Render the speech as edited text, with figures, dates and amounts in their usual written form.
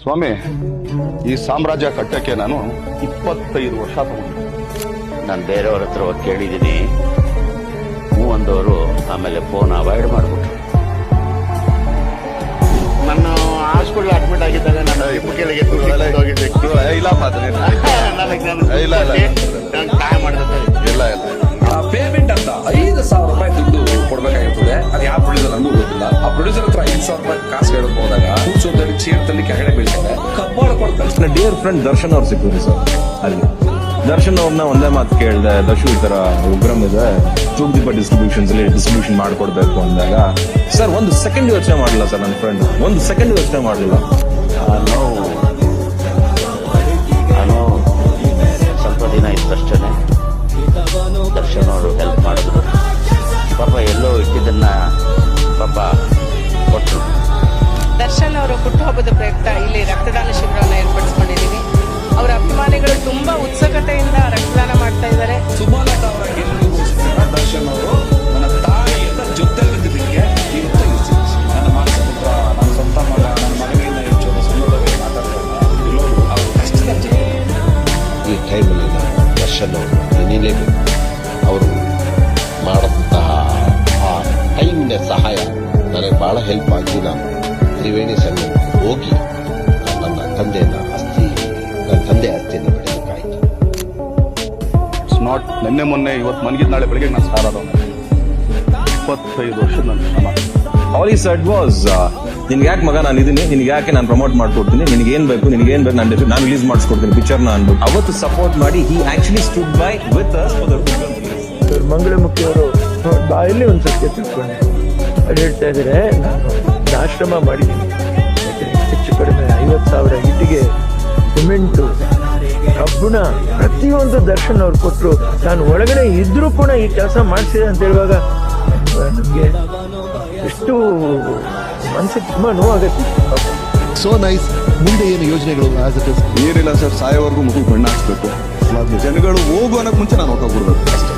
ಸ್ವಾಮಿ, ಈ ಸಾಮ್ರಾಜ್ಯ ಕಟ್ಟಕ್ಕೆ ನಾನು 25 ವರ್ಷ ತಗೊಂಡೆ. ನಾನು ಬೇರೆಯವ್ರ ಹತ್ರ ಹೋಗಿ ಕೇಳಿದ್ದೀನಿ, ಹ್ಞೂ ಅಂದವರು ಆಮೇಲೆ ಫೋನ್ ಅವಾಯ್ಡ್ ಮಾಡ್ಬಿಟ್ರು. ನಾನು ಹಾಸ್ಪಿಟಲ್ ಅಡ್ಮಿಟ್ ಆಗಿದ್ದಾಗ ನಾನು ಕೆಳಗೆ ಹೋಗಿದ್ದೆ. ಇಲ್ಲ ಮಾತ್ರ ಸಹಾಯ ಮಾಡಿದ್ರೆ ಇಲ್ಲ ಪೇಮೆಂಟ್ ಅಂತ 5,000 ರೂಪಾಯಿ ದುಡ್ಡು ಕೊಡ್ಬೇಕಾಗಿರ್ತದೆ. ಅದು ಯಾವ ಪ್ರೊಡ್ಯೂಸರ್ ಅನ್ನೂ ಗೊತ್ತಿಲ್ಲ. ಆ ಪ್ರೊಡ್ಯೂಸರ್ ಹತ್ರ 5,000 ರೂಪಾಯಿ ಕಾಸು ಹೇಳಕ್ ಹೋದಾಗ ಕೂರ್ಸೋದಲ್ಲಿ ಚೇರ್ ತಲ್ಲಿ ಕೆಳಗಡೆ ಬೀಳ್ತಾರೆ. ಕಬ್ಬಾಳ ಕೊಡ್ತಾರೆ. ಡಿಯರ್ ಫ್ರೆಂಡ್ ದರ್ಶನ್ ಅವ್ರು ಸಿಕ್ಕಿದ್ರು ಸರ್ ಅಲ್ಲಿ. ದರ್ಶನ್ ಅವ್ರನ್ನ ಒಂದೇ ಮಾತು ಕೇಳಿದೆ, ದರ್ಶು ಈ ತರ ಉಗ್ರಮ್ ಇದೆ, ಚೂಕ್ದೀಪ ಡಿಸ್ಟ್ರಿಬ್ಯೂಷನ್ ಮಾಡ್ಕೊಡ್ಬೇಕು ಅಂದಾಗ, ಸರ್ 1 ಸೆಕೆಂಡ್ ಯೋಚನೆ ಮಾಡಲಿಲ್ಲ ಸರ್. ನನ್ನ ಫ್ರೆಂಡ್ 1 ಸೆಕೆಂಡ್ ಯೋಚನೆ ಮಾಡಲಿಲ್ಲ. ನಾನು ಸ್ವಲ್ಪ ದಿನ ಇತ್ತಷ್ಟೇ ದರ್ಶನ್ ಅವರು ಹೆಲ್ಪ್ ಮಾಡಿದ್ರು. ಪಾಪ ಎಲ್ಲೋ ಇಟ್ಟಿದ್ದನ್ನ ಪಾಪ ಕೊಟ್ಟರು. ದರ್ಶನ್ ಅವರ ಹುಟ್ಟುಹಬ್ಬದ ಪ್ರಯುಕ್ತ ಇಲ್ಲಿ ರಕ್ತದಾನ ಶಿಬಿರವನ್ನು ಏರ್ಪಡಿಸಿಕೊಂಡಿದ್ದೀವಿ. ಅವರ ಅಭಿಮಾನಿಗಳು ತುಂಬಾ ಉತ್ಸುಕತೆಯಿಂದ ರಕ್ತದಾನ ಮಾಡ್ತಾ ಇದ್ದಾರೆ. ಸುಮಲತಾ ಅವರ ಗೆಲುವಿಗೋಸ್ಕರ ದರ್ಶನ್ ಅವರು ನನ್ನ ತಾಯಿಯಿಂದ ಜೊತೆಲಿದ್ದಕ್ಕೆ ಇವತ್ತು ನನ್ನ ಮಾನಸಪುತ್ರ, ನನ್ನ ಸ್ವಂತ ಮಗ, ನನ್ನ ಮಗನಿಂದ ಹೆಚ್ಚು ಸಂಬಂಧವೇ ಮಾತಾಡ್ತಾರೆ. ಅವರು ಕಷ್ಟದ ಈ ಟೈಮಲ್ಲಿ ದರ್ಶನ್ ಅವರು ನೆನೀಲೇಬೇಕು. ಅವರು ಮಾಡಿದಂತಹ ಆ ಟೈಮ್ನ ಸಹಾಯ ನನಗೆ ಭಾಳ ಹೆಲ್ಪ್ ಆಗಿ ನಾನು ತ್ರಿವೇಣಿ ಸಂಘಕ್ಕೆ ಹೋಗಿ ನನ್ನ ತಂದೆ ಆಸ್ತಿಯನ್ನು ಪಡೆಯಬೇಕಾಯಿತು. ಇಟ್ಸ್ ನಾಟ್ ನಿನ್ನೆ ಮೊನ್ನೆ ಇವತ್ತು ಮನಗಿದ್ ನಾಳೆ ಬೆಳಿಗ್ಗೆ ನಾನು ಸಾರದ 25 ವರ್ಷದ ನನ್ನ ಶ್ರಮ. ಆಲ್ ಈ ಸೆಡ್ ವಾಸ್, ನಿನ್ಗೆ ಯಾಕೆ ಮಗ ನಾನು ಇದೀನಿ, ನಿನ್ಗೆ ಯಾಕೆ ನಾನು ಪ್ರಮೋಟ್ ಮಾಡ್ಕೊಡ್ತೀನಿ, ನಿನ್ಗೆ ಏನ್ ಬೇಕು ನಾನು ರಿಲೀಸ್ ಮಾಡಿಸ್ಕೊಡ್ತೀನಿ ಪಿಕ್ಚರ್ನ ಅನ್ಬಿಟ್ಟು ಅವತ್ತು ಸಪೋರ್ಟ್ ಮಾಡಿ he actually stood by with us for the ಮಂಗಳಮುಖಿ ಅವರು ಬಾಯಲ್ಲಿ ಒಂದು ಸತ್ಯ ತಿಳ್ಕೊಂಡೆ. ಅದು ಹೇಳ್ತಾ ಇದ್ದಾರೆ, ನಾನು ಒಂದು ಆಶ್ರಮ ಮಾಡಿದ್ದೀನಿ, ಹೆಚ್ಚು ಕಡಿಮೆ 50,000 ಇಟ್ಟಿಗೆ, ಸಿಮೆಂಟು, ಕಬ್ಬುಣ ಪ್ರತಿಯೊಂದು ದರ್ಶನ್ ಅವ್ರು ಕೊಟ್ಟರು. ನಾನು ಒಳಗಡೆ ಇದ್ರೂ ಕೂಡ ಈ ಕೆಲಸ ಮಾಡಿಸಿದೆ ಅಂತ ಹೇಳುವಾಗ ನಮಗೆ ಎಷ್ಟು ಮನಸ್ಸಿಗೆ ತುಂಬಾ ನೋವಾಗತ್ತೆ. So nice. ಮುಂದೆ ಏನು ಯೋಜನೆಗಳು? ಏನಿಲ್ಲ ಸರ್, ಸಾಯೋವರೆಗೂ ಮಗು ಬಣ್ಣ ಹಾಕ್ಸ್ಬೇಕು. ಜನಗಳು ಹೋಗು ಅನ್ನೋಕೆ ಮುಂಚೆ ನಾನು ಹೊಟ್ಟೋಗ್ಬಿಡ್ಬೇಕು ಅಷ್ಟೇ.